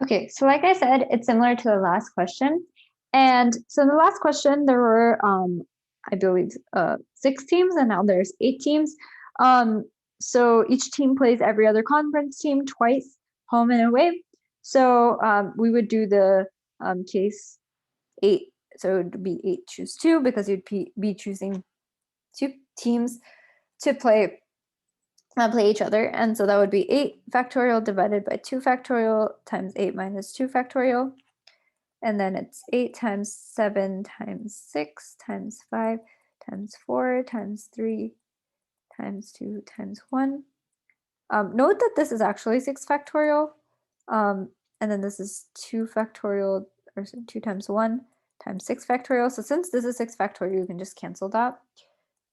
Okay, so like I said, it's similar to the last question. And so in the last question, there were, I believe, 6 teams, and now there's 8 teams. So each team plays every other conference team twice, home and away. So we would do the case 8. So it would be 8 choose 2, because you'd be choosing 2 teams to play each other. And so that would be 8 factorial divided by 2 factorial times 8 minus 2 factorial. And then it's 8 times 7 times 6 times 5 times 4 times 3 times 2 times 1. Note that this is actually 6 factorial. And then this is 2 factorial, or 2 times 1 times 6 factorial. So since this is 6 factorial, you can just cancel that.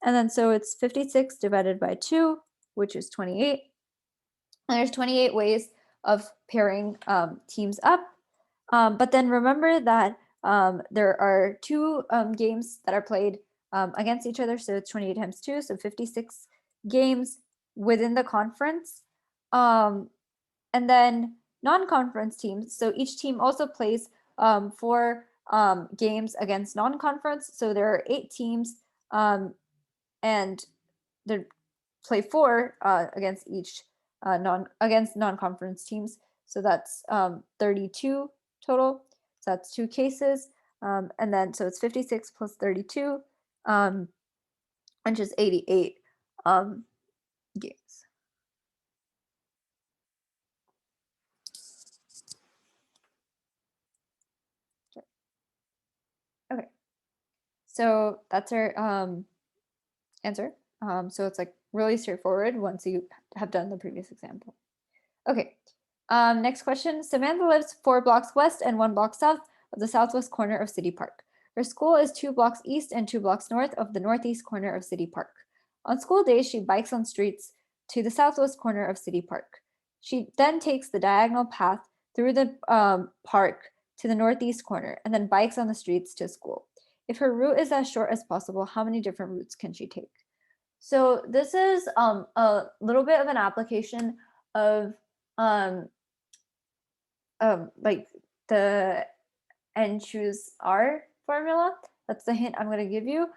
And then so it's 56 divided by 2, which is 28. And there's 28 ways of pairing teams up. But then remember that there are 2 games that are played against each other. So it's 28 times 2, so 56 games within the conference. And then non-conference teams. So each team also plays 4 games against non-conference. So there are 8 teams, and they play 4 against each non-conference teams. So that's 32 total. So that's 2 cases. And then so it's 56 plus 32, which is 88 games. Okay. So that's our answer. So it's like really straightforward once you have done the previous example. Okay. Next question. Samantha lives 4 blocks west and 1 block south of the southwest corner of City Park. Her school is 2 blocks east and 2 blocks north of the northeast corner of City Park. On school days, she bikes on streets to the southwest corner of City Park. She then takes the diagonal path through the park to the northeast corner and then bikes on the streets to school. If her route is as short as possible, how many different routes can she take? So this is a little bit of an application of like the N choose R formula. That's the hint I'm going to give you.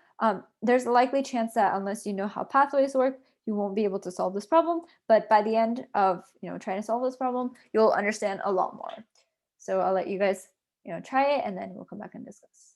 There's a likely chance that unless you know how pathways work, you won't be able to solve this problem. But by the end of trying to solve this problem, you'll understand a lot more. So I'll let you guys try it, and then we'll come back and discuss.